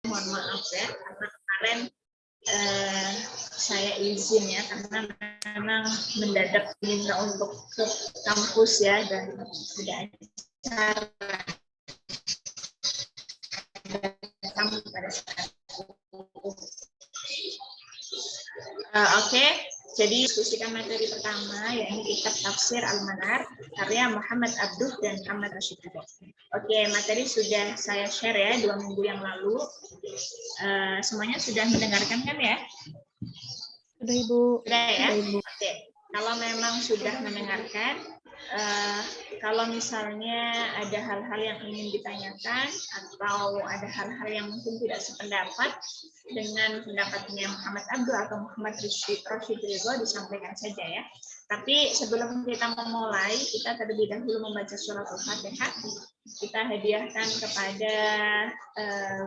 mohon maaf ya, karena kemarin saya izin ya, karena memang mendadak minta untuk ke kampus ya, dan tidak acara kamu pada saat itu. Oke. Jadi diskusikan materi pertama, yaitu kitab Tafsir Al-Manar karya Muhammad Abduh dan Ahmad Rashid. Oke, materi sudah saya share ya 2 minggu yang lalu. Semuanya sudah mendengarkan kan ya? Sudah Ibu. Sudah ya? Sudah, Ibu. Oke. Kalau memang sudah mendengarkan, kalau misalnya ada hal-hal yang ingin ditanyakan atau ada hal-hal yang mungkin tidak sependapat dengan pendapatnya Muhammad Abdul atau Muhammad Rashid Ridho, disampaikan saja ya. Tapi sebelum kita memulai, kita terlebih dahulu membaca surat Al-Fatihah. Kita hadiahkan kepada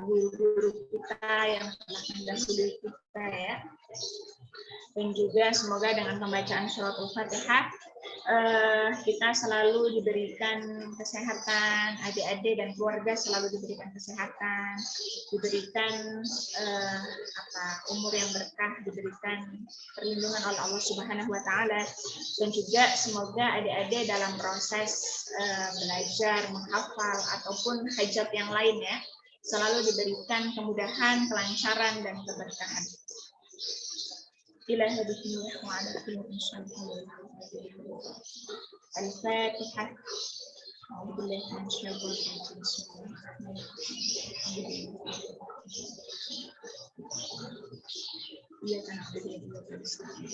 guru-guru kita yang telah mendahului kita ya. Dan juga semoga dengan pembacaan surat Al-Fatihah kita selalu diberikan kesehatan, adik-adik dan keluarga selalu diberikan kesehatan, diberikan umur yang berkah, diberikan perlindungan oleh Allah Subhanahu wa taala, dan juga semoga adik-adik dalam proses belajar, menghafal ataupun hajat yang lain ya, selalu diberikan kemudahan, kelancaran dan keberkahan. إلى هذه وعلى كل إنسان الفاتحة. أعوذ بالله من الشيطان الرجيم. بسم الله الرحمن الرحيم. إياك نعبد وإياك نستعين.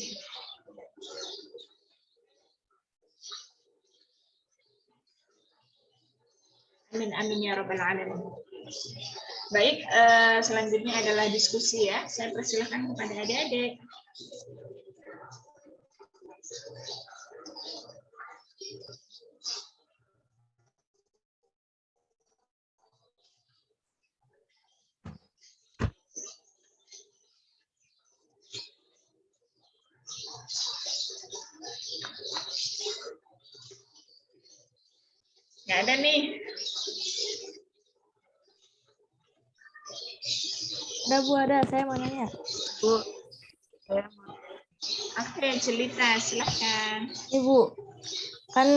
Amin amin ya rabbal alamin. Baik, selanjutnya adalah diskusi ya. Saya persilahkan kepada adik-adik. Nggak ada nih. Ada Bu, ada. Saya mau nanya. Bu. Oke, cerita silakan. Ibu, kan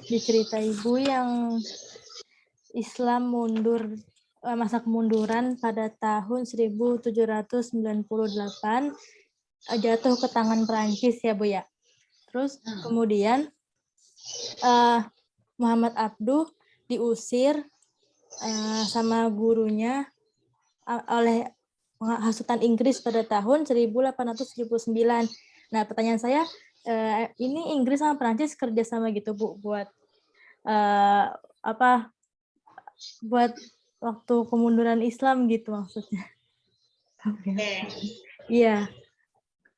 di cerita Ibu yang Islam mundur, masa kemunduran pada tahun 1798 jatuh ke tangan Perancis ya Bu ya. Terus kemudian Muhammad Abduh diusir sama gurunya oleh hasutan Inggris pada tahun 1879. Nah, pertanyaan saya, ini Inggris sama Perancis kerja sama gitu Bu buat buat waktu kemunduran Islam gitu maksudnya. Oke. Iya.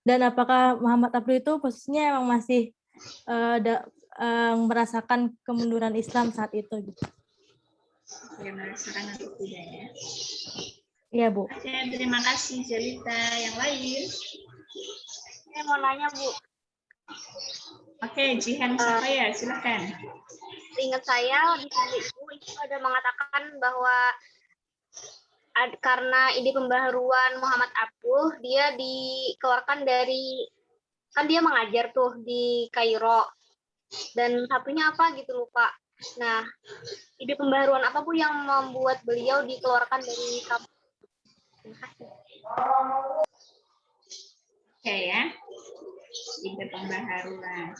Dan apakah Muhammad Abduh itu posisinya emang masih merasakan kemunduran Islam saat itu gitu? Ya, merasakan atau tidak ya? Iya Bu. Oke, terima kasih Jelita. Yang lain? Saya mau nanya Bu. Oke, Jihan siapa ya? Silakan. Ingat saya di buku Ibu itu ada mengatakan bahwa karena ide pembaharuan Muhammad Abduh, dia dikeluarkan dari, kan dia mengajar tuh di Kairo, dan satunya apa gitu lupa. Nah, ide pembaharuan apa Bu yang membuat beliau dikeluarkan dari kampus? Terima kasih. Oke ya, ide pembaharuan.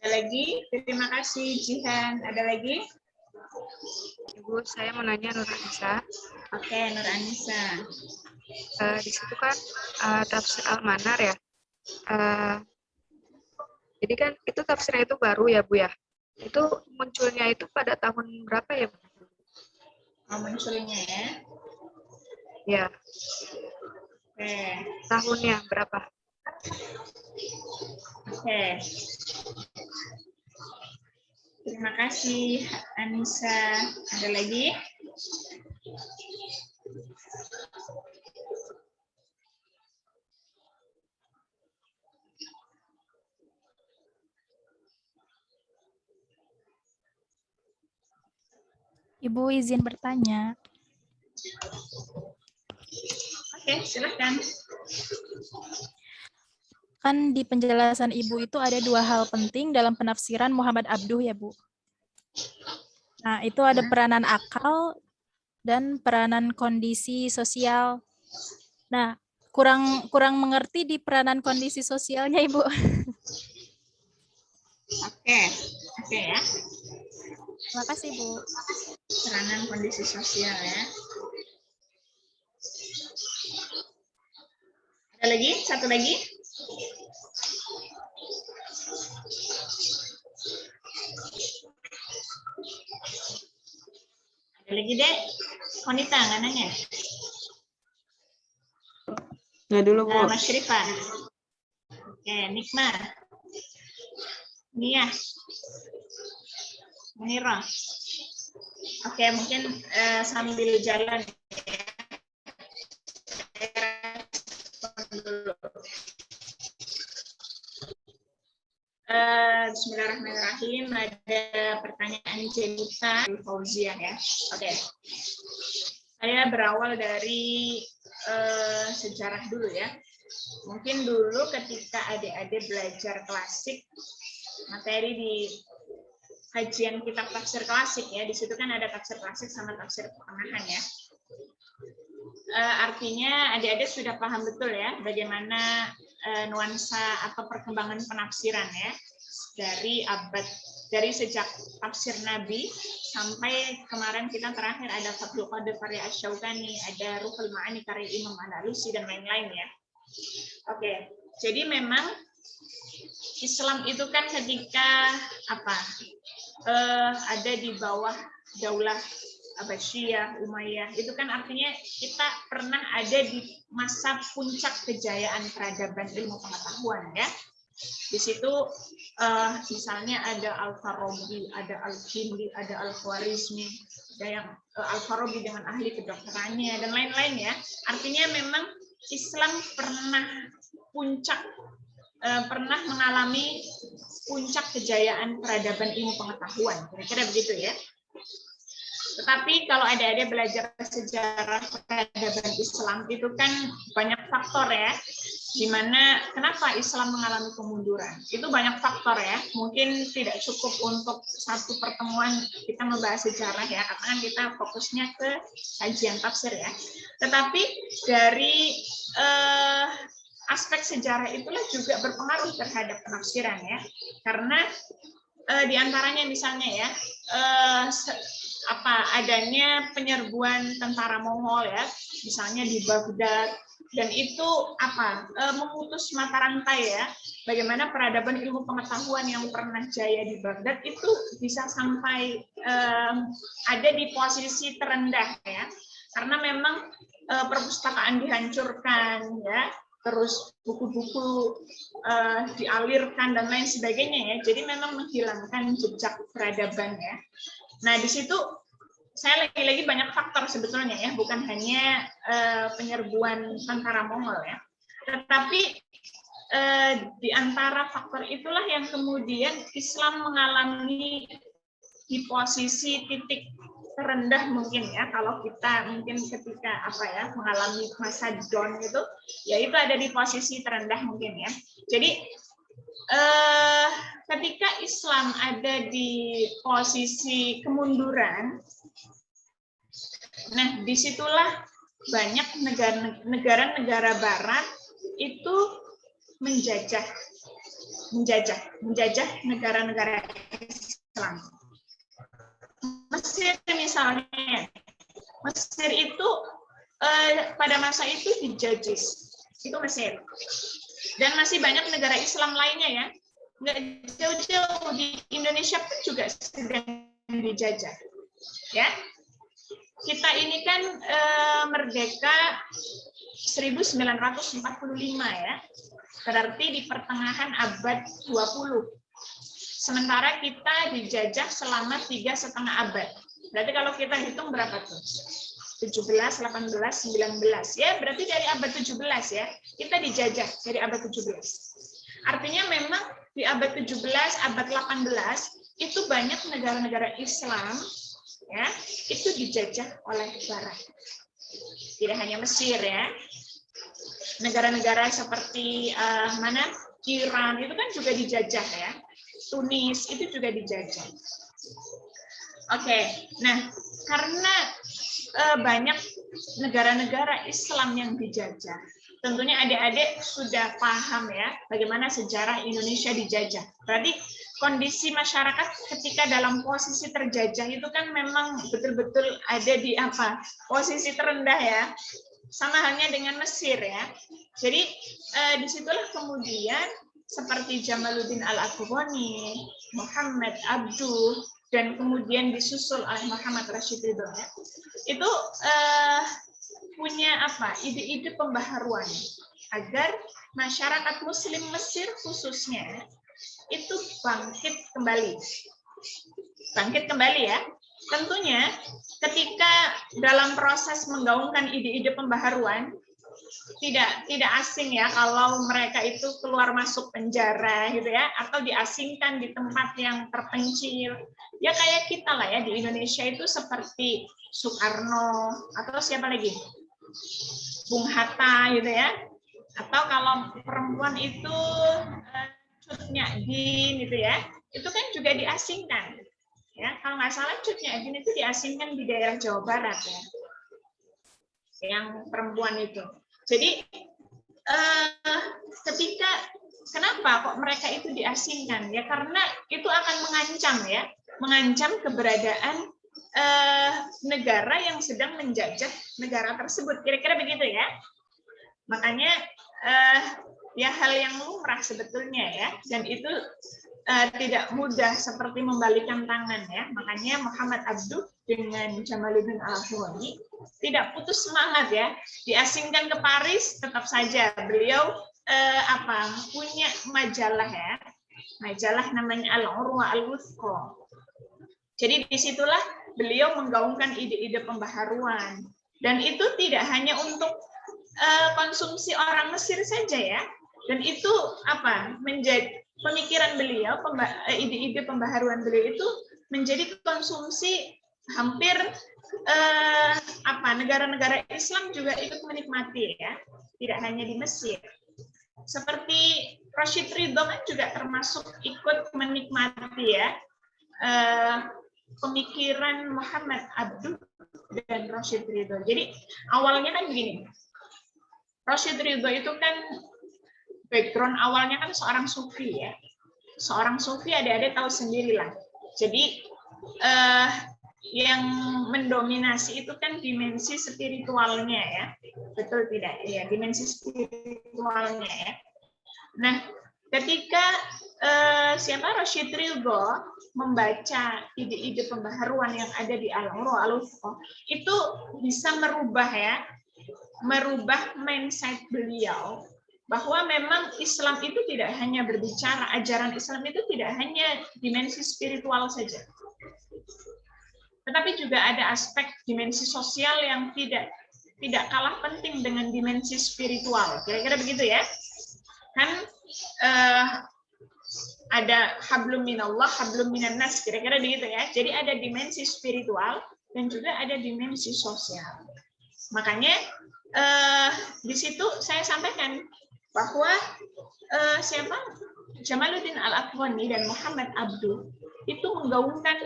Ada lagi? Terima kasih Jihan. Ada lagi? Ibu, saya mau nanya Nur Anissa. Oke, Nur Anissa. Di situ kan tafsir Al-Manar ya. Jadi kan itu tafsirnya itu baru ya Bu ya. Itu munculnya itu pada tahun berapa ya Bu? Munculnya ya. Ya. Oke. Tahunnya berapa? Oke. Terima kasih Anissa. Ada lagi? Ibu izin bertanya. Oke, silahkan. Kan di penjelasan Ibu itu ada 2 hal penting dalam penafsiran Muhammad Abduh ya, Bu. Nah, itu ada peranan akal dan peranan kondisi sosial. Nah, kurang mengerti di peranan kondisi sosialnya, Ibu. Oke ya. Terima kasih, Bu. Peranan kondisi sosial ya. Ada lagi? Satu lagi? Ada lagi, Dek? Konita, nggak nanya? Nggak dulu, Bu. Mas Syarifah. Oke, Nikma. Nia. Munira. Oke, mungkin sambil jalan Bismillahirrahmanirrahim. Ada pertanyaan Jenita Fauziah ya. Oke. Saya berawal dari sejarah dulu ya. Mungkin dulu ketika adik-adik belajar klasik, materi di kajian kitab tafsir klasik ya, di situ kan ada tafsir klasik sama tafsir pertengahan ya. Artinya adik-adik sudah paham betul ya bagaimana nuansa atau perkembangan penafsiran ya dari sejak tafsir Nabi sampai kemarin kita terakhir ada Fathul Qadir karya Asy-Syaukani, ada Ruhul Ma'ani karya Imam Al-Alusi dan lain-lain ya. Oke, jadi memang Islam itu kan ketika ada di bawah daulah Abbasiyah, Umayyah, itu kan artinya kita pernah ada di masa puncak kejayaan peradaban ilmu pengetahuan ya. Di situ misalnya ada Al-Farabi, ada Al-Kindi, ada Al-Khwarizmi, ada yang Al-Farabi dengan ahli kedokterannya dan lain-lain ya. Artinya memang Islam pernah mengalami puncak kejayaan peradaban ilmu pengetahuan, kira-kira begitu ya. Tetapi kalau adik-adik belajar sejarah peradaban Islam itu kan banyak faktor ya, dimana kenapa Islam mengalami kemunduran. Itu banyak faktor ya, mungkin tidak cukup untuk satu pertemuan kita membahas sejarah ya, karena kan kita fokusnya ke kajian tafsir ya. Tetapi dari aspek sejarah itulah juga berpengaruh terhadap penafsiran ya, karena diantaranya misalnya ya, adanya penyerbuan tentara Mongol ya, misalnya di Baghdad, dan itu memutus mata rantai ya, bagaimana peradaban ilmu pengetahuan yang pernah jaya di Baghdad itu bisa sampai ada di posisi terendah ya, karena memang perpustakaan dihancurkan ya, terus buku-buku dialirkan dan lain sebagainya ya, jadi memang menghilangkan jejak peradaban ya. Nah, di situ saya lagi-lagi banyak faktor sebetulnya ya, bukan hanya penyerbuan tentara Mongol ya. Tetapi di antara faktor itulah yang kemudian Islam mengalami di posisi titik terendah mungkin ya, kalau kita mungkin ketika mengalami masa down gitu, ya itu ada di posisi terendah mungkin ya. Jadi ketika Islam ada di posisi kemunduran, nah disitulah banyak negara-negara Barat itu menjajah negara-negara Islam. Mesir misalnya, Mesir itu pada masa itu dijajis, itu Mesir. Dan masih banyak negara Islam lainnya ya, nggak jauh-jauh di Indonesia pun juga sedang dijajah. Ya, kita ini kan merdeka 1945 ya, berarti di pertengahan abad 20. Sementara kita dijajah selama 3,5 abad. Berarti kalau kita hitung berapa tuh? 17, 18, 19. Ya, berarti dari abad 17 ya. Kita dijajah dari abad 17. Artinya memang di abad 17, abad 18 itu banyak negara-negara Islam ya, itu dijajah oleh Barat. Tidak hanya Mesir ya, negara-negara seperti mana Iran itu kan juga dijajah ya, Tunis itu juga dijajah. Oke, nah karena banyak negara-negara Islam yang dijajah, tentunya adik-adik sudah paham ya bagaimana sejarah Indonesia dijajah. Berarti kondisi masyarakat ketika dalam posisi terjajah itu kan memang betul-betul ada di apa? Posisi terendah ya. Sama halnya dengan Mesir ya. Jadi disitulah kemudian seperti Jamaluddin Al-Afghani, Muhammad Abduh, dan kemudian disusul oleh Muhammad Rashid Ridho ya. Itu punya apa? Ide-ide pembaharuan agar masyarakat Muslim Mesir khususnya itu bangkit kembali. Bangkit kembali ya. Tentunya ketika dalam proses menggaungkan ide-ide pembaharuan tidak asing ya kalau mereka itu keluar masuk penjara gitu ya, atau diasingkan di tempat yang terpencil. Ya kayak kita lah ya di Indonesia itu seperti Soekarno atau siapa lagi? Bung Hatta gitu ya. Atau kalau perempuan itu Cut Nyak-Dien gitu ya. Itu kan juga diasingkan. Ya, kalau nggak salah Cut Nyak-Dien itu diasingkan di daerah Jawa Barat ya. Yang perempuan itu. Jadi ketika kenapa kok mereka itu diasingkan ya, karena itu akan mengancam keberadaan negara yang sedang menjajah negara tersebut, kira-kira begitu ya. Makanya ya hal yang lumrah sebetulnya ya, dan itu tidak mudah seperti membalikkan tangan ya. Makanya Muhammad Abduh dengan Jamaluddin Al-Afghani tidak putus semangat ya, diasingkan ke Paris, tetap saja beliau punya majalah ya, majalah namanya Al-Urwa Al-Wuthqa. Jadi disitulah beliau menggaungkan ide-ide pembaharuan, dan itu tidak hanya untuk konsumsi orang Mesir saja ya, dan itu menjadi pemikiran beliau, ide-ide pembaharuan beliau itu menjadi konsumsi hampir negara-negara Islam juga ikut menikmati ya, tidak hanya di Mesir. Seperti Rashid Ridho kan juga termasuk ikut menikmati ya pemikiran Muhammad Abduh dan Rashid Ridho. Jadi awalnya kan begini, Rashid Ridho itu kan background awalnya kan seorang sufi ya, seorang sufi adik-adik tahu sendirilah. Jadi yang mendominasi itu kan dimensi spiritualnya ya, betul tidak ya, dimensi spiritualnya ya. Nah ketika Rashid Ridho membaca ide-ide pembaharuan yang ada di Al-Urwa Al-Wuthqa, itu bisa merubah mindset beliau bahwa memang Islam itu tidak hanya berbicara, ajaran Islam itu tidak hanya dimensi spiritual saja, tetapi juga ada aspek dimensi sosial yang tidak kalah penting dengan dimensi spiritual. Kira-kira begitu ya. Kan ada hablum minallah, hablum minan nas, kira-kira begitu ya. Jadi ada dimensi spiritual dan juga ada dimensi sosial. Makanya di situ saya sampaikan bahwa Jamaluddin Al-Afghani dan Muhammad Abduh itu menggaungkan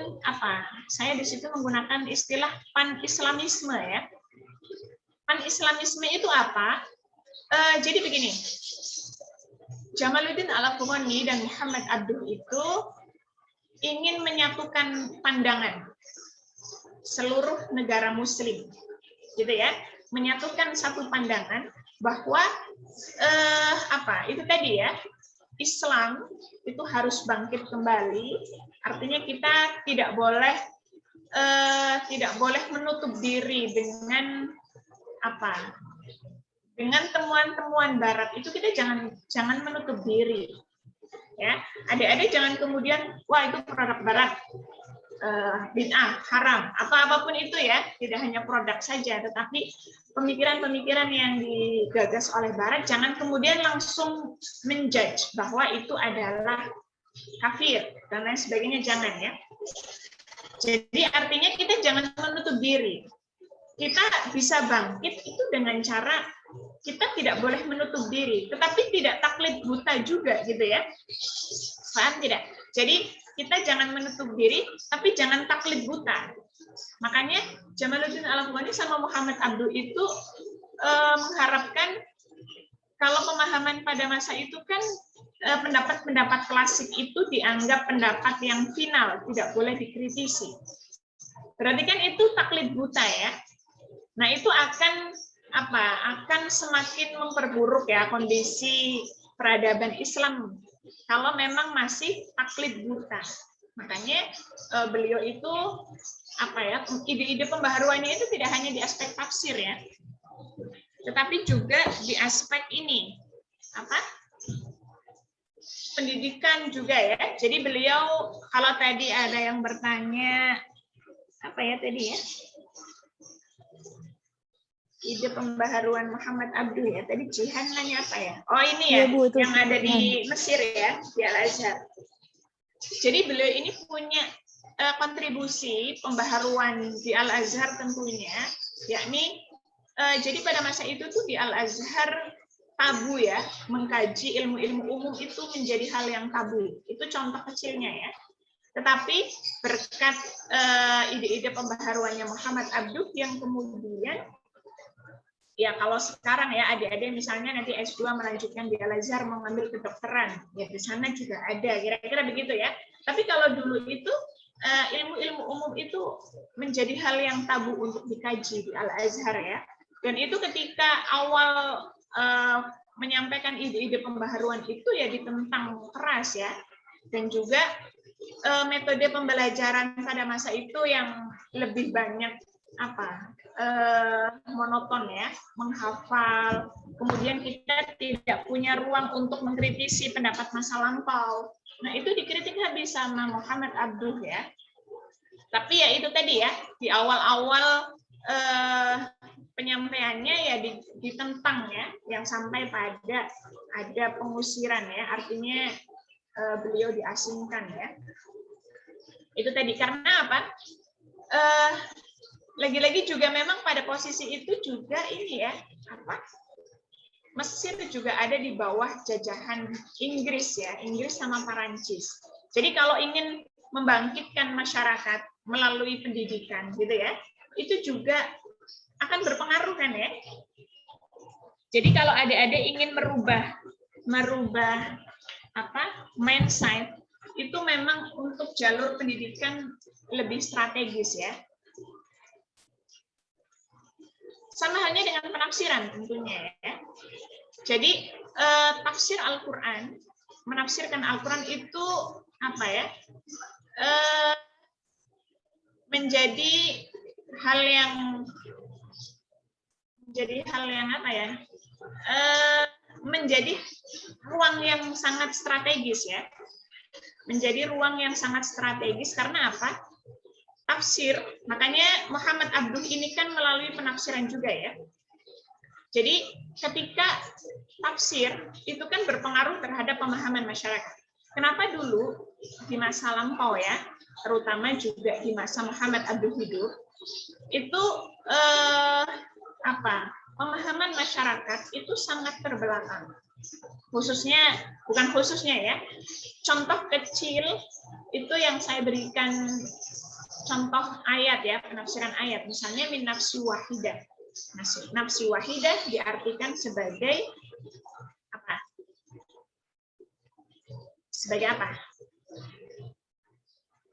saya di situ menggunakan istilah pan-islamisme ya. Pan-islamisme itu apa? Jadi begini, Jamaluddin Al-Afghani dan Muhammad Abduh itu ingin menyatukan pandangan seluruh negara Muslim, gitu ya, menyatukan satu pandangan bahwa itu tadi ya, Islam itu harus bangkit kembali. Artinya kita tidak boleh menutup diri dengan dengan temuan-temuan Barat itu. Kita jangan menutup diri ya. Adik-adik jangan kemudian wah itu produk Barat, bid'ah, haram, atau apapun itu ya. Tidak hanya produk saja, tetapi pemikiran-pemikiran yang digagas oleh Barat jangan kemudian langsung menjudge bahwa itu adalah kafir dan lain sebagainya, jangan ya. Jadi artinya kita jangan menutup diri. Kita bisa bangkit itu dengan cara kita tidak boleh menutup diri, tetapi tidak taklid buta juga gitu ya. Paham tidak? Jadi kita jangan menutup diri, tapi jangan taklid buta. Makanya Jamaluddin Al-Afghani sama Muhammad Abduh itu mengharapkan kalau pemahaman pada masa itu kan pendapat-pendapat klasik itu dianggap pendapat yang final, tidak boleh dikritisi. Berarti kan itu taklid buta ya. Nah, itu akan akan semakin memperburuk ya kondisi peradaban Islam kalau memang masih taklid buta. Makanya beliau itu ide-ide pembaharuannya itu tidak hanya di aspek tafsir ya, tetapi juga di aspek ini pendidikan juga ya. Jadi beliau, kalau tadi ada yang bertanya ide pembaharuan Muhammad Abduh ya, tadi Jihan nanya apa ya? Oh ini ya, Bu, itu yang ada di Mesir ya, di Al-Azhar. Jadi beliau ini punya kontribusi pembaharuan di Al-Azhar tentunya, yakni jadi pada masa itu tuh di Al-Azhar tabu ya, mengkaji ilmu-ilmu umum itu menjadi hal yang tabu. Itu contoh kecilnya ya. Tetapi berkat ide-ide pembaharuannya Muhammad Abduh yang kemudian, ya kalau sekarang ya adik-adik misalnya nanti S2 melanjutkan di Al-Azhar mengambil kedokteran, ya di sana juga ada, kira-kira begitu ya. Tapi kalau dulu itu ilmu-ilmu umum itu menjadi hal yang tabu untuk dikaji di Al-Azhar ya. Dan itu ketika awal menyampaikan ide-ide pembaharuan itu ya ditentang keras ya. Dan juga metode pembelajaran pada masa itu yang lebih banyak monoton ya, menghafal. Kemudian kita tidak punya ruang untuk mengkritisi pendapat masa lampau. Nah, itu dikritik habis sama Muhammad Abduh ya. Tapi ya itu tadi ya, di awal-awal penyampaiannya ya ditentang ya, yang sampai pada ada pengusiran ya, artinya beliau diasingkan ya. Itu tadi karena apa? Lagi-lagi juga memang pada posisi itu juga ini ya, Mesir juga ada di bawah jajahan Inggris ya, Inggris sama Perancis. Jadi kalau ingin membangkitkan masyarakat melalui pendidikan gitu ya, itu juga akan berpengaruh kan ya. Jadi kalau adik-adik ingin merubah mindset itu memang untuk jalur pendidikan lebih strategis ya. Sama halnya dengan penafsiran tentunya ya. Jadi tafsir Al-Quran, menafsirkan Al-Quran itu menjadi hal yang menjadi ruang yang sangat strategis ya. Menjadi ruang yang sangat strategis karena apa? Tafsir, makanya Muhammad Abduh ini kan melalui penafsiran juga ya. Jadi ketika tafsir itu kan berpengaruh terhadap pemahaman masyarakat. Kenapa dulu di masa lampau ya, terutama juga di masa Muhammad Abduh hidup, itu pemahaman masyarakat itu sangat terbelakang. Bukan khususnya ya, contoh kecil itu yang saya berikan. Contoh ayat ya, penafsiran ayat. Misalnya min nafsi wahidah. Nafsi wahidah diartikan sebagai apa? Sebagai apa?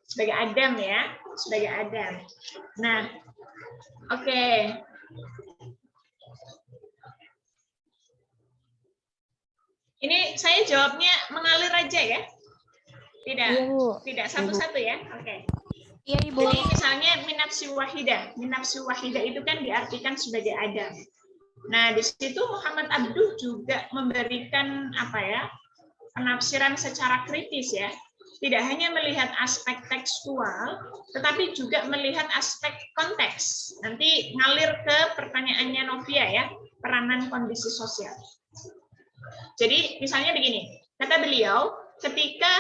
Sebagai Adam ya, sebagai Adam. Nah, oke. Ini saya jawabnya mengalir aja ya. Tidak satu-satu ya. Oke. Iya, Ibu. Jadi misalnya minafsi wahidah itu kan diartikan sebagai Adam. Nah, di situ Muhammad Abduh juga memberikan penafsiran secara kritis ya. Tidak hanya melihat aspek tekstual, tetapi juga melihat aspek konteks. Nanti ngalir ke pertanyaannya Novia ya, peranan kondisi sosial. Jadi misalnya begini, kata beliau, ketika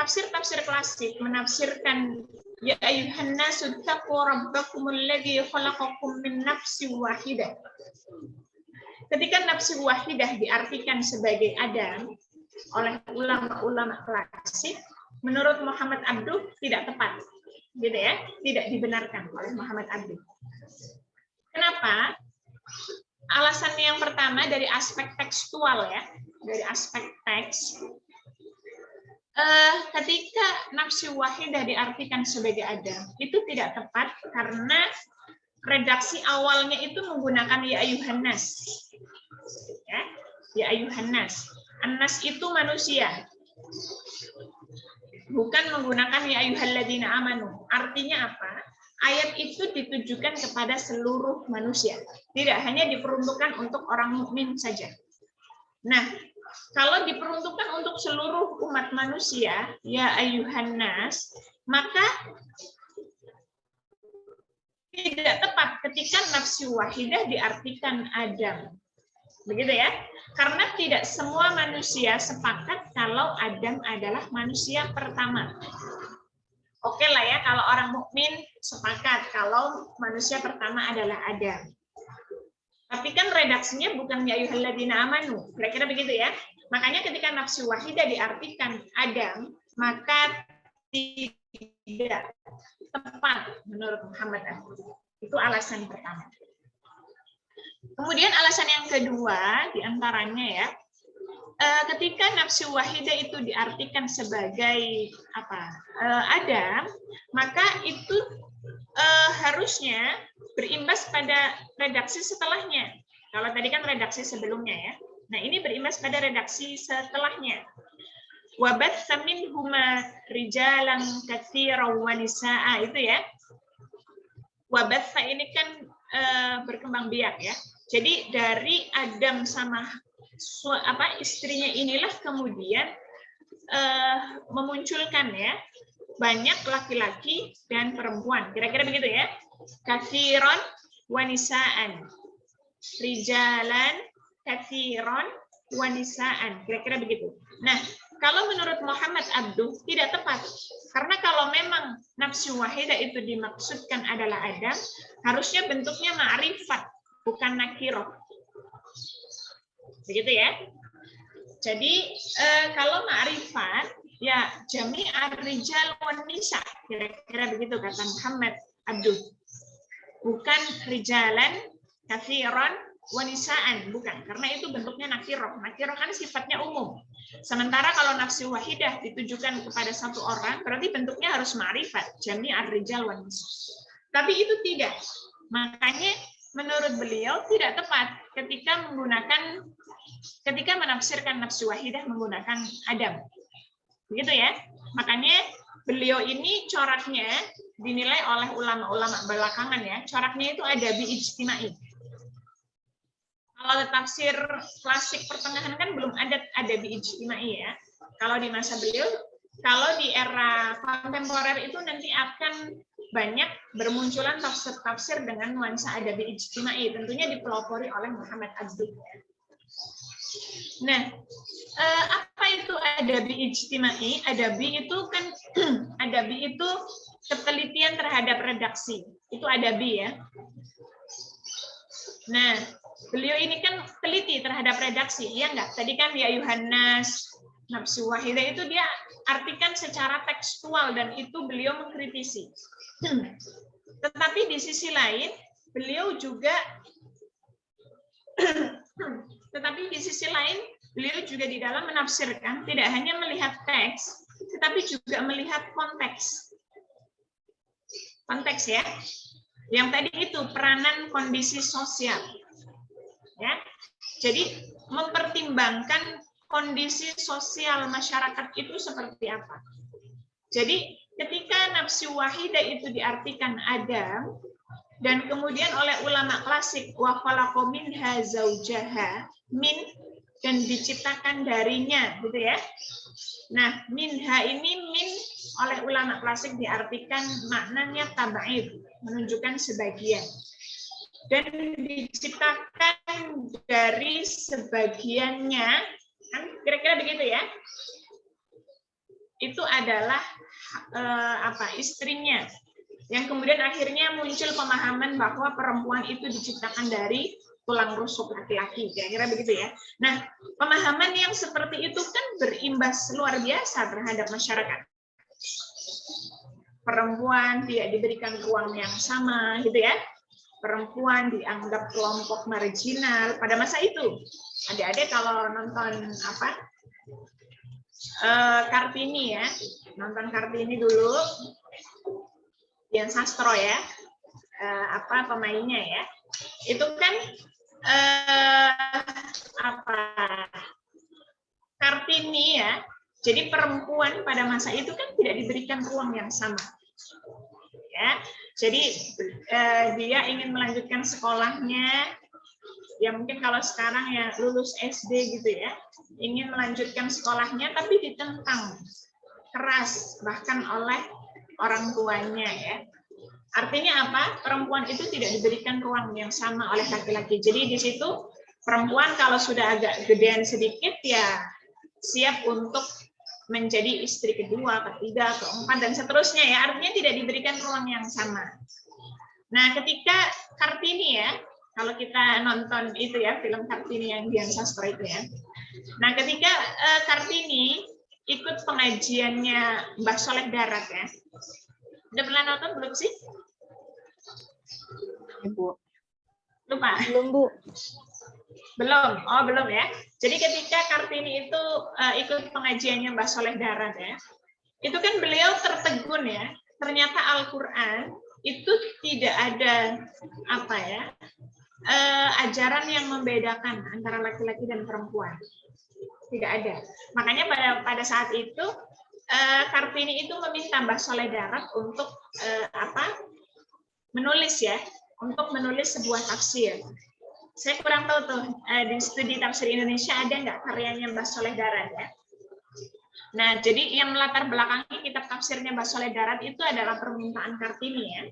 tafsir-tafsir klasik menafsirkan ya ayyuhan nasu taqu rabbakumul ladzi khalaqakum min nafsin wahidah. Ketika nafsu wahidah diartikan sebagai Adam oleh ulama-ulama klasik, menurut Muhammad Abduh tidak tepat, gitu ya, tidak dibenarkan oleh Muhammad Abduh. Kenapa? Alasannya yang pertama dari aspek tekstual ya, dari aspek teks. Ketika nafsu wahidah diartikan sebagai Adam, itu tidak tepat karena redaksi awalnya itu menggunakan ya ayyuhan nas. Ya ayyuhan nas. An-nas itu manusia. Bukan menggunakan ya ayyuhalladzina amanu. Artinya apa? Ayat itu ditujukan kepada seluruh manusia. Tidak hanya diperuntukkan untuk orang mukmin saja. Nah, kalau diperuntukkan untuk seluruh umat manusia, ya ayyuhan nas, maka tidak tepat ketika nafsu wahidah diartikan Adam. Begitu ya? Karena tidak semua manusia sepakat kalau Adam adalah manusia pertama. Oke lah ya, kalau orang mukmin sepakat kalau manusia pertama adalah Adam. Tapi kan redaksinya bukan ya ayyuhalladzina amanu. Kira-kira begitu ya. Makanya ketika nafsu wahidah diartikan Adam, maka tidak tepat menurut Muhammad Abduh. Itu alasan pertama. Kemudian alasan yang kedua diantaranya ya, ketika nafsu wahidah itu diartikan sebagai Adam, maka itu harusnya berimbas pada redaksi setelahnya. Kalau tadi kan redaksi sebelumnya ya. Nah, ini berimbas pada redaksi setelahnya. Wabatsa minhuma rijalan katsiran wa nisaa, itu ya. Wabatsa ini kan berkembang biak ya. Jadi dari Adam sama istrinya inilah kemudian memunculkan ya banyak laki-laki dan perempuan. Kira-kira begitu ya. Katsiran wa nisaan. Rijalan katsiran wa nisaan. Kira-kira begitu. Nah, kalau menurut Muhammad Abduh tidak tepat. Karena kalau memang nafsu wahidah itu dimaksudkan adalah Adam, harusnya bentuknya ma'rifat, bukan nakirah. Begitu ya. Jadi kalau ma'rifat ya jami' ar-rijal wan nisa. Kira-kira begitu kata Muhammad Abduh. Bukan rijalan katsiran wa nisaan, bukan. Karena itu bentuknya nakirah. Nakirah kan sifatnya umum. Sementara kalau nafsu wahidah ditujukan kepada satu orang, berarti bentuknya harus ma'rifat, jami' ar-rijal wan nisa. Tapi itu tidak. Makanya menurut beliau tidak tepat ketika menafsirkan nafsu wahidah menggunakan Adam. Begitu ya. Makanya beliau ini coraknya dinilai oleh ulama-ulama belakangan ya. Coraknya itu adabi ijtimai. Kalau tafsir klasik pertengahan kan belum ada adabi ijtimai ya. Kalau di masa beliau, kalau di era kontemporer itu nanti akan banyak bermunculan tafsir-tafsir dengan nuansa adabi ijtimai, tentunya dipelopori oleh Muhammad Abduh. Nah, apa itu adabi ijtimai? Adabi itu kan adabi itu ketelitian terhadap redaksi. Itu adabi ya. Nah, beliau ini kan teliti terhadap redaksi, ya enggak? Tadi kan ya Yohanes, nafsu wahidah itu dia artikan secara tekstual dan itu beliau mengkritisi. Tetapi di sisi lain, beliau juga di dalam menafsirkan tidak hanya melihat teks, tetapi juga melihat konteks. Konteks ya. Yang tadi itu peranan kondisi sosial. Ya. Jadi mempertimbangkan kondisi sosial masyarakat itu seperti apa. Jadi ketika nafsu wahidah itu diartikan Adam dan kemudian oleh ulama klasik wa khalaqa minha zaujaha, min, dan diciptakan darinya gitu ya. Nah, minha ini min oleh ulama klasik diartikan maknanya tabaid, menunjukkan sebagian. Dan diciptakan dari sebagiannya, kan kira-kira begitu ya. itu adalah istrinya, yang kemudian akhirnya muncul pemahaman bahwa perempuan itu diciptakan dari tulang rusuk laki-laki, kira-kira begitu ya. Nah, pemahaman yang seperti itu kan berimbas luar biasa terhadap masyarakat. Perempuan tidak diberikan ruang yang sama, gitu ya. Perempuan dianggap kelompok marginal pada masa itu. Adik-adik kalau nonton Kartini ya, nonton Kartini dulu, Dian Sastro ya, pemainnya ya, itu kan Kartini ya. Jadi perempuan pada masa itu kan tidak diberikan ruang yang sama. Ya, jadi dia ingin melanjutkan sekolahnya. Ya mungkin kalau sekarang ya lulus SD gitu ya, ingin melanjutkan sekolahnya tapi ditentang keras bahkan oleh orang tuanya ya. Artinya apa? Perempuan itu tidak diberikan ruang yang sama oleh laki-laki. Jadi di situ perempuan kalau sudah agak gedean sedikit ya siap untuk menjadi istri kedua, ketiga, keempat, dan seterusnya ya. Artinya tidak diberikan ruang yang sama. Nah, ketika Kartini ya, kalau kita nonton itu ya, film Kartini yang Dian Sastro itu ya. Nah, ketika Kartini ikut pengajiannya Mbah Soleh Darat ya. Udah pernah nonton belum sih? Ibu. Lupa? Belum, Bu. Belum. Oh, belum ya. Jadi ketika Kartini itu ikut pengajiannya Mbah Soleh Darat ya. Itu kan beliau tertegun ya. Ternyata Al-Qur'an itu tidak ada ajaran yang membedakan antara laki-laki dan perempuan. Tidak ada. Makanya pada saat itu Kartini itu meminta Mbah Soleh Darat untuk menulis ya, untuk menulis sebuah tafsir. Saya kurang tahu tuh di studi tafsir Indonesia ada nggak karyanya Mbah Soleh Darat ya. Nah, jadi yang melatar belakangi kitab tafsirnya Mbah Soleh Darat itu adalah permintaan Kartini ya.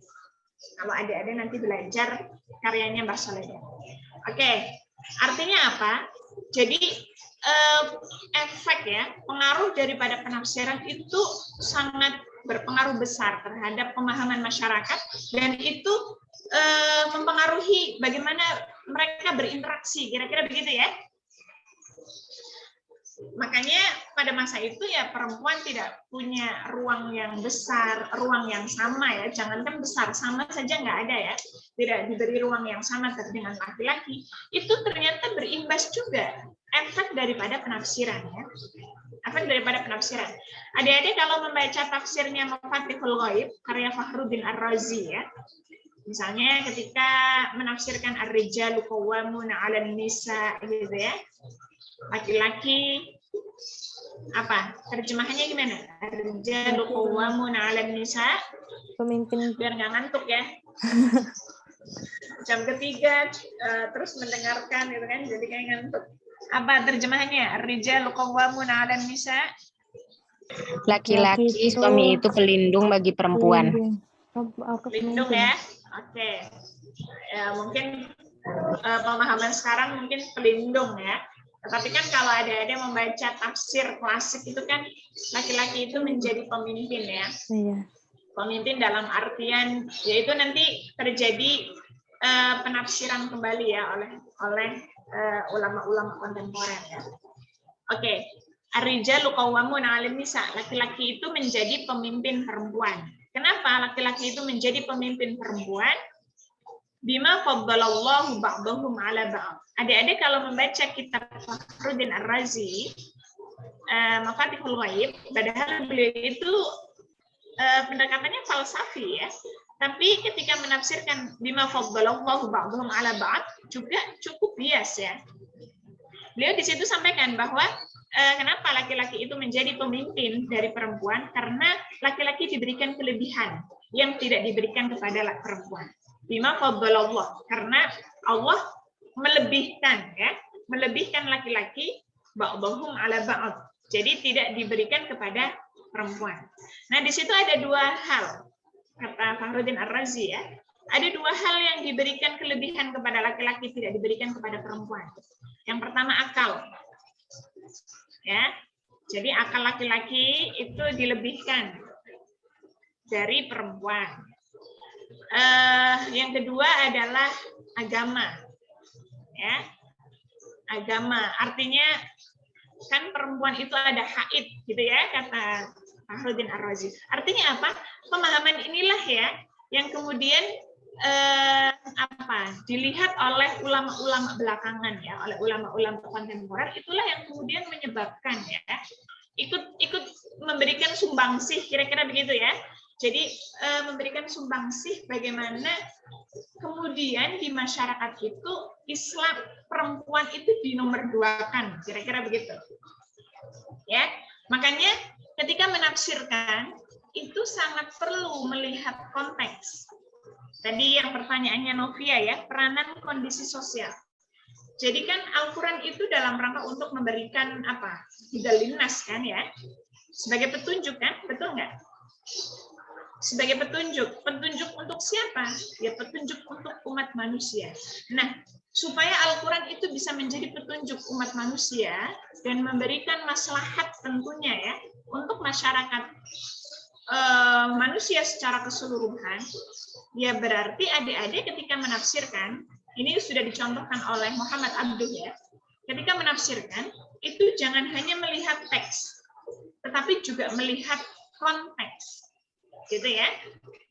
Kalau adik-adik nanti belajar karyanya Mbah Soleh Darat. Oke, artinya apa? Jadi efek ya, pengaruh daripada penafsiran itu sangat berpengaruh besar terhadap pemahaman masyarakat dan itu mempengaruhi bagaimana mereka berinteraksi, kira-kira begitu ya. Makanya pada masa itu ya perempuan tidak punya ruang yang besar, ruang yang sama ya. Jangankan besar, sama saja nggak ada ya. Tidak diberi ruang yang sama dengan laki-laki. Itu ternyata berimbas juga efek daripada penafsiran ya. Efek daripada penafsiran. Adik-adik kalau membaca tafsirnya Mafatihul Ghaib karya Fakhruddin Ar-Razi ya. Misalnya ketika menafsirkan Ar-Rijalu Qawwamuna 'alan Nisa gitu ya. Laki-laki terjemahannya gimana? Ar-rijalu qawwamuna 'alan nisa, Pemimpin. biar nggak ngantuk ya. Jam ketiga terus mendengarkan gitu kan, jadi kayak ngantuk. Apa terjemahannya? Ar-rijalu qawwamuna 'alan nisa. Laki-laki suami itu pelindung bagi perempuan. Pelindung ya. Oke. Ya, mungkin pemahaman sekarang mungkin pelindung ya. Tetapi kan kalau ada membaca tafsir klasik itu kan laki-laki itu menjadi pemimpin ya. Iya. Pemimpin dalam artian yaitu nanti terjadi penafsiran kembali ya oleh ulama-ulama kontemporer ya. Oke. Ar-rijalu qawwamuna 'alan nisa, laki-laki itu menjadi pemimpin perempuan. Kenapa laki-laki itu menjadi pemimpin perempuan? Bima faddalallahu ba'dahum 'ala ba'd. Adik-adik kalau membaca kitab Fakhruddin Ar-Razi, Mafatihul Ghaib, padahal beliau itu pendekatannya falsafi ya. Tapi ketika menafsirkan bima faddalallahu ba'dahum 'ala ba'd juga cukup bias ya. Beliau di situ sampaikan bahwa kenapa laki-laki itu menjadi pemimpin dari perempuan? Karena laki-laki diberikan kelebihan yang tidak diberikan kepada perempuan. Bima faddalallah, karena Allah melebihkan ya, melebihkan laki-laki ba'dahum 'ala ba'd. Jadi tidak diberikan kepada perempuan. Nah, di situ ada dua hal kata Fakhruddin Ar-Razi ya. Ada dua hal yang diberikan kelebihan kepada laki-laki tidak diberikan kepada perempuan. Yang pertama akal. Ya. Jadi akal laki-laki itu dilebihkan dari perempuan. Yang kedua adalah agama. Ya. Agama artinya kan perempuan itu ada haid gitu ya, kata Fakhruddin Ar-Razi. Artinya apa? Pemahaman inilah ya yang kemudian dilihat oleh ulama-ulama belakangan ya, oleh ulama-ulama kontemporer, itulah yang kemudian menyebabkan ya ikut memberikan sumbangsih, kira-kira begitu ya. Jadi memberikan sumbangsih bagaimana kemudian di masyarakat itu Islam perempuan itu dinomorduakan, kira-kira begitu. Ya, makanya ketika menafsirkan itu sangat perlu melihat konteks. Tadi yang pertanyaannya Novia ya, peranan kondisi sosial. Jadi kan Al-Quran itu dalam rangka untuk memberikan apa? Hidalinas kan ya, sebagai petunjuk kan, betul nggak? Sebagai petunjuk untuk siapa? Ya petunjuk untuk umat manusia. Nah, supaya Al-Quran itu bisa menjadi petunjuk umat manusia dan memberikan maslahat tentunya ya untuk masyarakat manusia secara keseluruhan, ya berarti adik-adik ketika menafsirkan, ini sudah dicontohkan oleh Muhammad Abduh ya, ketika menafsirkan itu jangan hanya melihat teks, tetapi juga melihat konteks. Gitu ya,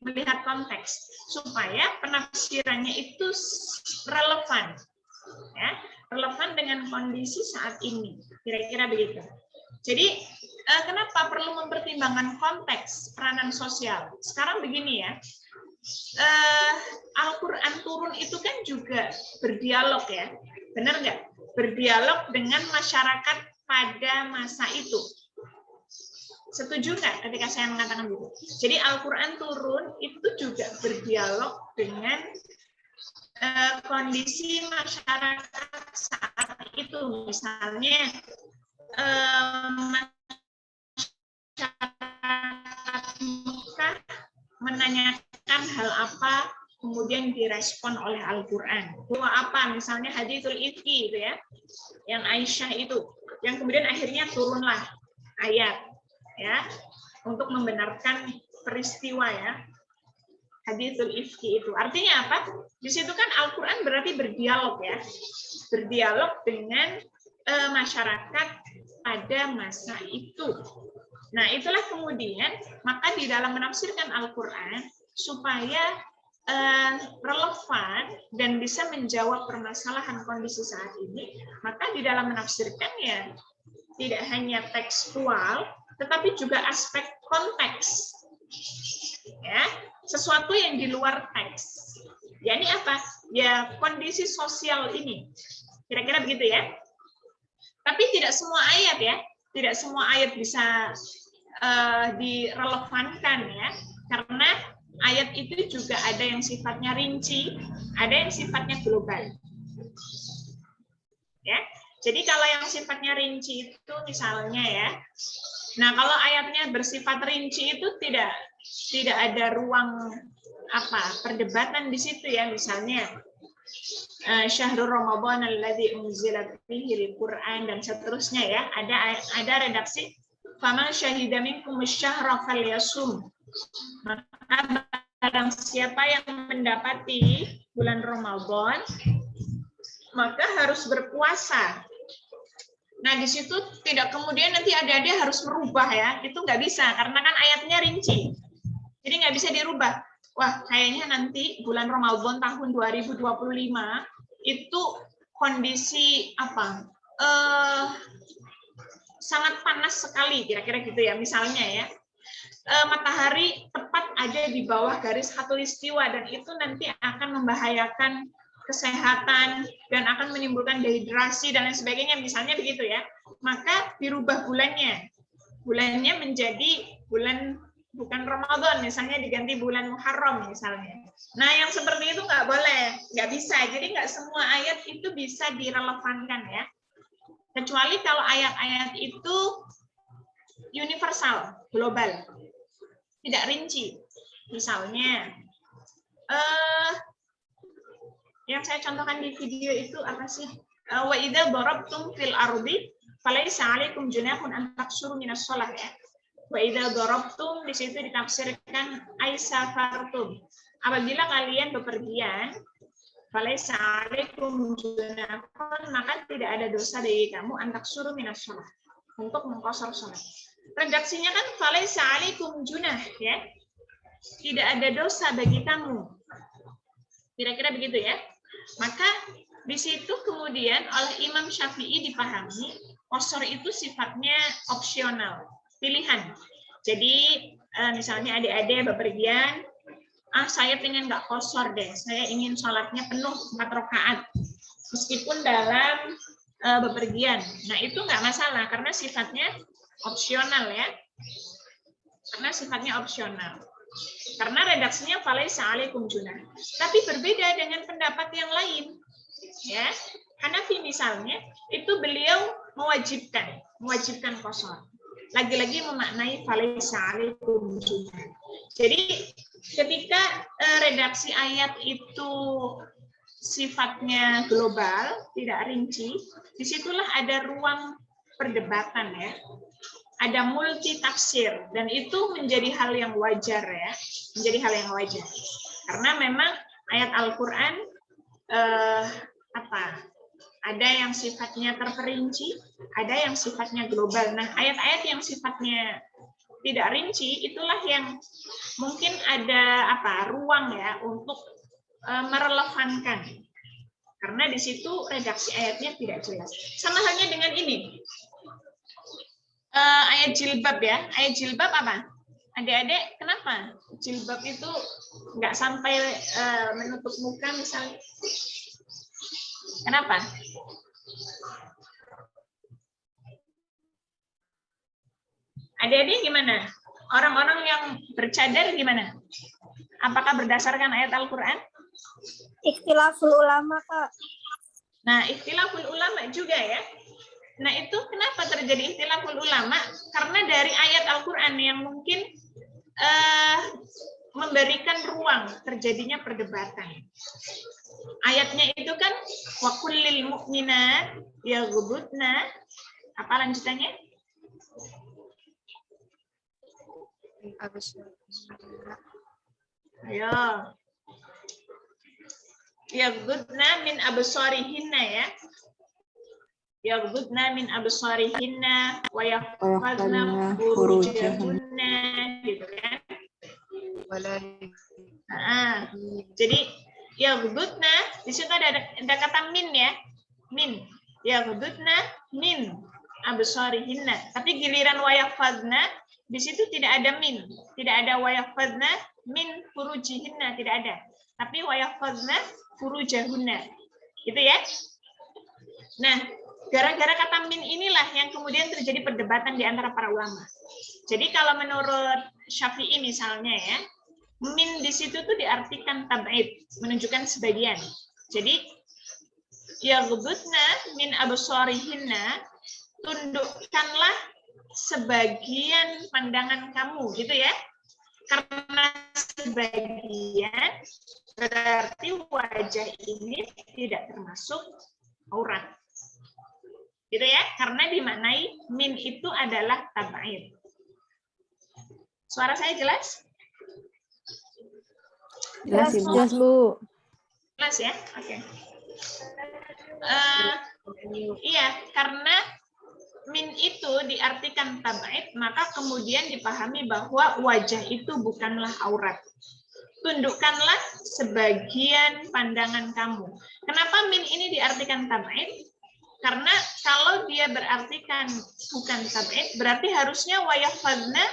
melihat konteks supaya penafsirannya itu relevan ya, relevan dengan kondisi saat ini, kira-kira begitu. Jadi kenapa perlu mempertimbangkan konteks peranan sosial? Sekarang begini ya, Al-Quran turun itu kan juga berdialog ya, benar nggak? Berdialog dengan masyarakat pada masa itu. Setuju nggak ketika saya mengatakan begitu? Jadi Al-Quran turun itu juga berdialog dengan kondisi masyarakat saat itu. Misalnya masyarakat Mekah menanyakan hal apa, kemudian direspon oleh Al-Quran. Apa? Misalnya haditsul ifki itu ya, yang Aisyah itu, yang kemudian akhirnya turunlah ayat ya untuk membenarkan peristiwa ya haditsul ifki itu. Artinya apa? Di situ kan Al-Quran berarti berdialog ya, berdialog dengan masyarakat pada masa itu. Nah itulah kemudian maka di dalam menafsirkan Al-Quran supaya relevan dan bisa menjawab permasalahan kondisi saat ini, maka di dalam menafsirkan ya tidak hanya tekstual tetapi juga aspek konteks, ya sesuatu yang di luar teks. Ya ini apa? Ya kondisi sosial ini, kira-kira begitu ya. Tapi tidak semua ayat ya, tidak semua ayat bisa direlevankan ya, karena ayat itu juga ada yang sifatnya rinci, ada yang sifatnya global. Ya, jadi kalau yang sifatnya rinci itu misalnya ya. Nah, kalau ayatnya bersifat rinci itu tidak ada ruang perdebatan di situ ya, misalnya Syahrul Ramadan alladzi unzila fihi al-Qur'an dan seterusnya ya. Ada redaksi faman syahida minkum asy-syahra falyasum. Maka barang siapa yang mendapati bulan Ramadan maka harus berpuasa. Nah, di situ tidak kemudian nanti adik-adik harus merubah ya. Itu nggak bisa, karena kan ayatnya rinci. Jadi nggak bisa dirubah. Wah, kayaknya nanti bulan Ramadan tahun 2025 itu kondisi sangat panas sekali, kira-kira gitu ya. Misalnya ya, matahari tepat ada di bawah garis khatulistiwa, dan itu nanti akan membahayakan kesehatan dan akan menimbulkan dehidrasi dan lain sebagainya, misalnya begitu ya, maka dirubah bulannya menjadi bulan bukan Ramadan, misalnya diganti bulan Muharram misalnya. Nah yang seperti itu nggak boleh, nggak bisa. Jadi nggak semua ayat itu bisa direlevankan ya, kecuali kalau ayat-ayat itu universal, global, tidak rinci. Misalnya yang saya contohkan di video itu apa sih? Wa idza darabtum fil ardi falaisa 'alaikum junahun an taqsuru minas shalah ya. Wa idza darabtum di situ ditafsirkan ai safartum. Apabila kalian bepergian, falaisa 'alaikum junahun, maka tidak ada dosa bagi kamu an taqsuru minas shalah, untuk mengqasar salat. Redaksinya kan falaisa 'alaikum junah ya. Tidak ada dosa bagi kamu. Kira-kira begitu ya. Maka di situ kemudian oleh Imam Syafi'i dipahami qasar itu sifatnya opsional, pilihan. Jadi misalnya adik-adik bepergian, saya pengen nggak qasar deh, saya ingin sholatnya penuh 4 rakaat meskipun dalam bepergian. Nah itu nggak masalah karena sifatnya opsional ya. Karena sifatnya opsional. Karena redaksinya falaisa 'alaikum junah. Tapi berbeda dengan pendapat yang lain. Ya. Hanafi misalnya, itu beliau mewajibkan qasar. Lagi-lagi memaknai falaisa 'alaikum junah. Jadi ketika redaksi ayat itu sifatnya global, tidak rinci, disitulah ada ruang perdebatan ya. Ada multi tafsir dan itu menjadi hal yang wajar ya, menjadi hal yang wajar. Karena memang ayat Al-Qur'an ada yang sifatnya terperinci, ada yang sifatnya global. Nah, ayat-ayat yang sifatnya tidak rinci itulah yang mungkin ada ruang ya untuk merelevankan. Karena di situ redaksi ayatnya tidak jelas. Sama halnya dengan ini. Ayat jilbab ya, ayat jilbab apa? Adik-adik, kenapa jilbab itu nggak sampai menutup muka misalnya? Kenapa? Adik-adik gimana? Orang-orang yang bercadar gimana? Apakah berdasarkan ayat Al-Quran? Ikhtilaful ulama, Kak. Nah, ikhtilaful ulama juga ya. Nah, itu kenapa terjadi ikhtilaful ulama? Karena dari ayat Al-Qur'an yang mungkin memberikan ruang terjadinya perdebatan. Ayatnya itu kan wa kullil mu'minat yaghuddna, apa lanjutannya? Ayo. Yaghuddna min absarihinna ya. Yaghuddna min absarihinna wa yahfazna furujahunna gitu kan. Jadi yaghuddna di situ ada kata min ya. Min. Yaghuddna min absarihinna. Tapi giliran wa yahfazna di situ tidak ada min. Tidak ada wa yahfazna min furujihinna, tidak ada. Tapi wa yahfazna furujahunna. Gitu ya. Nah, gara-gara kata min inilah yang kemudian terjadi perdebatan di antara para ulama. Jadi kalau menurut Syafi'i misalnya ya, min di situ tuh diartikan tab'id, menunjukkan sebagian. Jadi yaghuddna min absarihinna, tundukkanlah sebagian pandangan kamu, gitu ya. Karena sebagian berarti wajah ini tidak termasuk aurat. Gitu ya, karena dimaknai min itu adalah tab'id. Suara saya jelas? Jelas, Ibu. Jelas, Bu. Jelas ya? Oke. Iya, karena min itu diartikan tab'id, maka kemudian dipahami bahwa wajah itu bukanlah aurat. Tundukkanlah sebagian pandangan kamu. Kenapa min ini diartikan tab'id? Karena kalau dia berartikan bukan tab'id, berarti harusnya wa yahfazna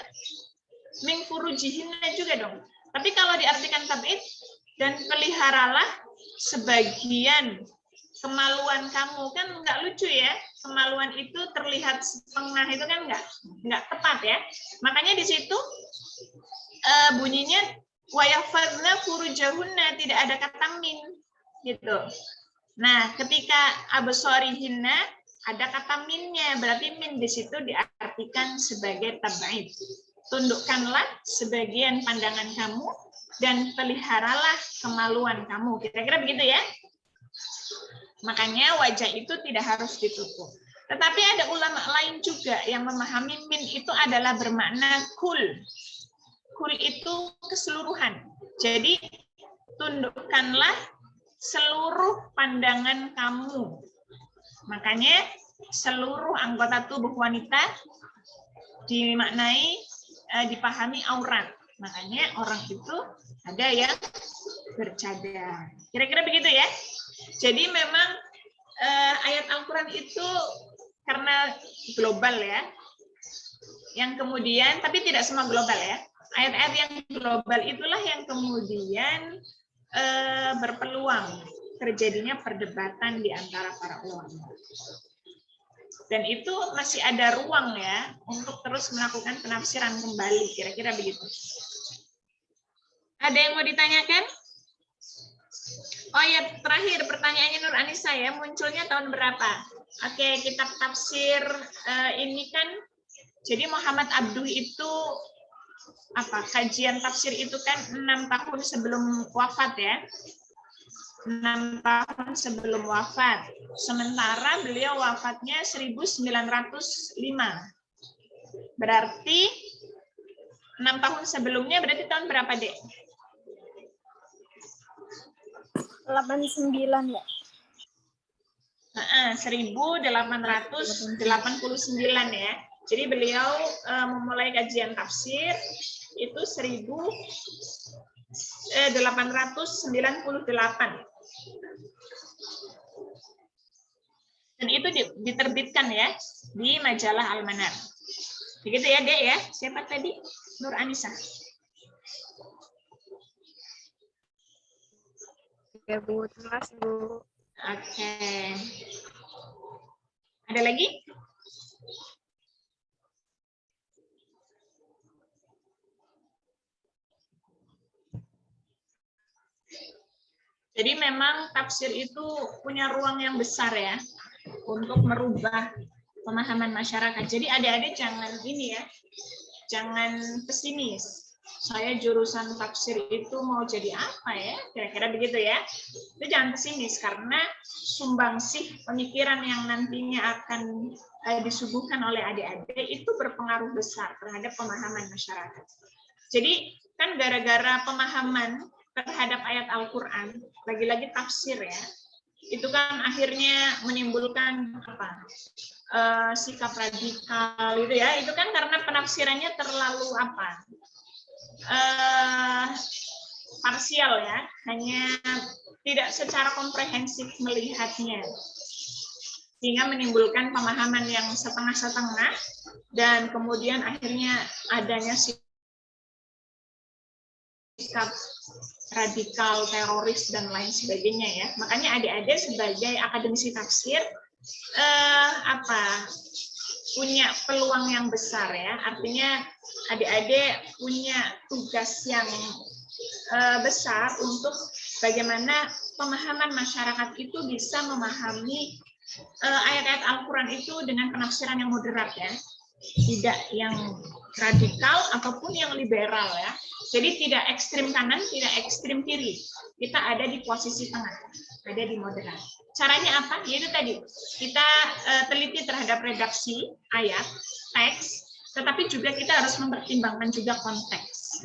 min furujihinna juga dong. Tapi kalau diartikan tab'id, dan peliharalah sebagian kemaluan kamu, kan nggak lucu ya. Kemaluan itu terlihat setengah, itu kan nggak tepat ya. Makanya di situ bunyinya wa yahfazna furujahunna, tidak ada kata min gitu. Nah, ketika absarihinna ada kata minnya, berarti min di situ diartikan sebagai tab'id. Tundukkanlah sebagian pandangan kamu dan peliharalah kemaluan kamu. Kira-kira begitu ya. Makanya wajah itu tidak harus ditutup. Tetapi ada ulama lain juga yang memahami min itu adalah bermakna kul. Kul itu keseluruhan. Jadi tundukkanlah seluruh pandangan kamu. Makanya seluruh anggota tubuh wanita dimaknai dipahami aurat. Makanya orang itu ada yang bercadar. Kira-kira begitu ya. Jadi memang ayat Al-Quran itu karena global ya. Yang kemudian, tapi tidak semua global ya. Ayat-ayat yang global itulah yang kemudian berpeluang terjadinya perdebatan di antara para ulama. Dan itu masih ada ruang ya untuk terus melakukan penafsiran kembali, kira-kira begitu. Ada yang mau ditanyakan? Oh ya, terakhir pertanyaannya Nur Anissa ya, munculnya tahun berapa? Oke, kitab tafsir ini kan, jadi Muhammad Abduh itu apa? Kajian tafsir itu kan 6 tahun sebelum wafat ya. 6 tahun sebelum wafat. Sementara beliau wafatnya 1905. Berarti 6 tahun sebelumnya berarti tahun berapa, Dek? 89 ya. 1889 ya. Jadi beliau memulai kajian tafsir itu 1898. Dan itu diterbitkan ya di majalah Al-Manar. Begitu ya, Dek ya. Siapa tadi? Nur Anissa. Ya, Bu. Terima kasih, Bu. Oke. Ada lagi? Jadi memang tafsir itu punya ruang yang besar ya untuk merubah pemahaman masyarakat. Jadi adik-adik jangan ini ya, jangan pesimis. Saya jurusan tafsir itu mau jadi apa ya? Kira-kira begitu ya. Itu jangan pesimis karena sumbangsih pemikiran yang nantinya akan disuguhkan oleh adik-adik itu berpengaruh besar terhadap pemahaman masyarakat. Jadi kan gara-gara pemahaman terhadap ayat Al-Quran, lagi-lagi tafsir ya, itu kan akhirnya menimbulkan apa? Sikap radikal itu ya, itu kan karena penafsirannya terlalu apa? Parsial ya, hanya tidak secara komprehensif melihatnya, sehingga menimbulkan pemahaman yang setengah-setengah dan kemudian akhirnya adanya sikap radikal, teroris dan lain sebagainya ya. Makanya adik-adik sebagai akademisi tafsir punya peluang yang besar ya. Artinya adik-adik punya tugas yang besar untuk bagaimana pemahaman masyarakat itu bisa memahami ayat-ayat Al-Quran itu dengan penafsiran yang moderat ya. Tidak yang radikal ataupun yang liberal ya. Jadi tidak ekstrim kanan, tidak ekstrim kiri. Kita ada di posisi tengah, ada di moderat. Caranya apa? Yaitu tadi, kita teliti terhadap redaksi ayat, teks, tetapi juga kita harus mempertimbangkan juga konteks.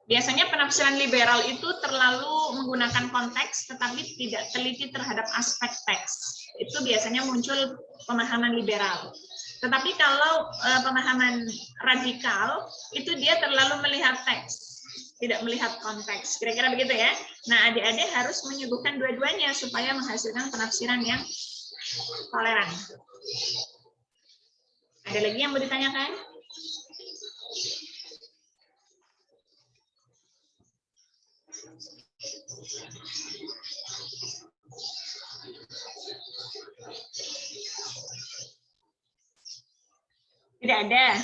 Biasanya penafsiran liberal itu terlalu menggunakan konteks, tetapi tidak teliti terhadap aspek teks. Itu biasanya muncul pemahaman liberal. Tetapi kalau pemahaman radikal, itu dia terlalu melihat teks, tidak melihat konteks. Kira-kira begitu ya. Nah, adik-adik harus menyuguhkan dua-duanya supaya menghasilkan penafsiran yang toleran. Ada lagi yang mau ditanyakan? Tidak ada.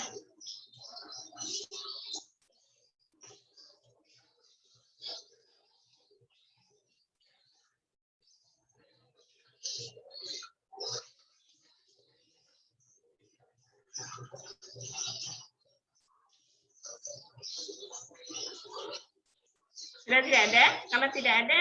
Sudah tidak ada? Kalau tidak ada,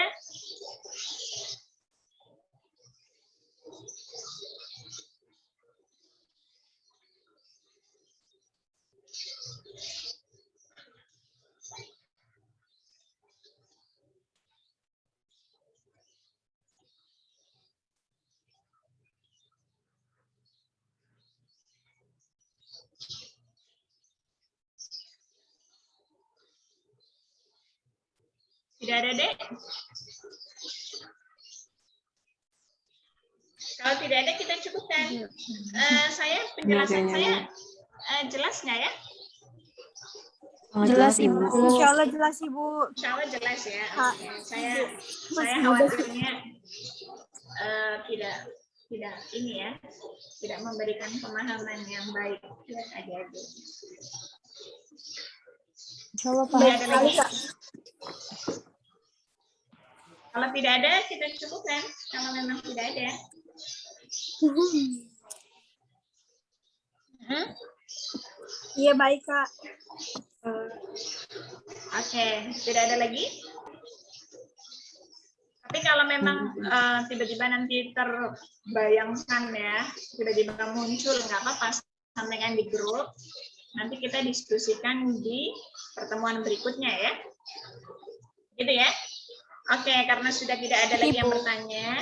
Tidak ada, Dek? Kalau tidak ada, kita cukupkan. Saya penjelasan saya jelas nggak ya? Jelas, Ibu. Insya Allah jelas Ibu. Insya Allah jelas ya. Oke. Saya khawatirnya tidak ini ya, tidak memberikan pemahaman yang baik buat adik-adik. Insya Allah Tidak paham. ada lagi. Kalau tidak ada, kita cukupkan. Kalau memang tidak ada. Iya baik Kak. Oke, tidak ada lagi. Tapi kalau memang tiba-tiba nanti terbayangkan ya, tiba-tiba muncul, nggak apa-apa, sampaikan di grup. Nanti kita diskusikan di pertemuan berikutnya ya. Gitu ya. Oke, karena sudah tidak ada lagi yang bertanya.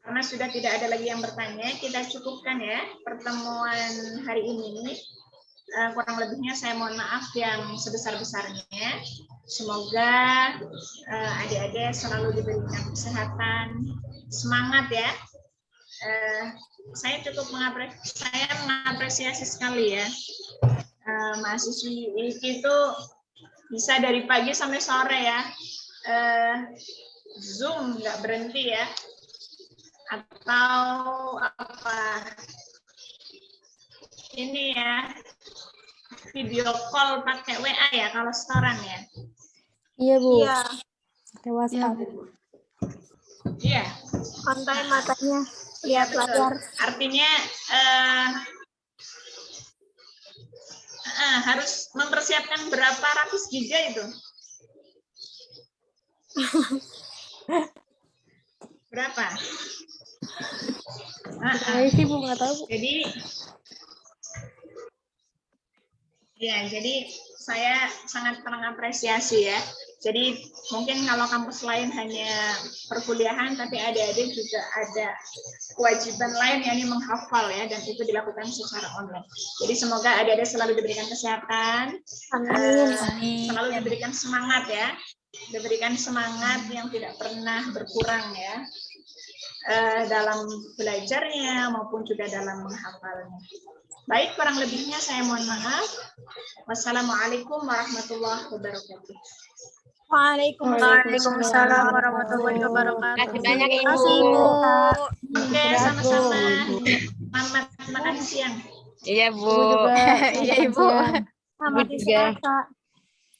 Karena sudah tidak ada lagi yang bertanya, kita cukupkan ya pertemuan hari ini. Kurang lebihnya saya mohon maaf yang sebesar-besarnya. Semoga adik-adik selalu diberikan kesehatan, semangat ya. Saya cukup mengapresiasi sekali ya. Mahasiswi itu bisa dari pagi sampai sore ya. Zoom nggak berhenti ya. Atau apa? Ini ya. Video call pakai WA ya kalau setoran ya. Iya, Bu. Iya. Pakai WhatsApp. Iya. Santai matanya. Lihat Betul. layar. Artinya harus mempersiapkan berapa ratus giga itu? Berapa? Saya sih, Bu, nggak tahu. Jadi saya sangat mengapresiasi ya. Jadi mungkin kalau kampus lain hanya perkuliahan, tapi adik-adik juga ada kewajiban lain yakni menghafal ya, dan itu dilakukan secara online. Jadi semoga adik-adik selalu diberikan kesehatan, selalu diberikan semangat ya, diberikan semangat yang tidak pernah berkurang ya, dalam belajarnya maupun juga dalam menghafalnya. Baik, kurang lebihnya saya mohon maaf. Wassalamualaikum warahmatullahi wabarakatuh. Waalaikumsalam warahmatullahi wabarakatuh. Terima kasih banyak, Ibu. Oke, sama-sama. Selamat makan siang. Iya, Bu. Bu juga. Iya, Ibu. Makan siang. Selamat juga. istirahat Kak.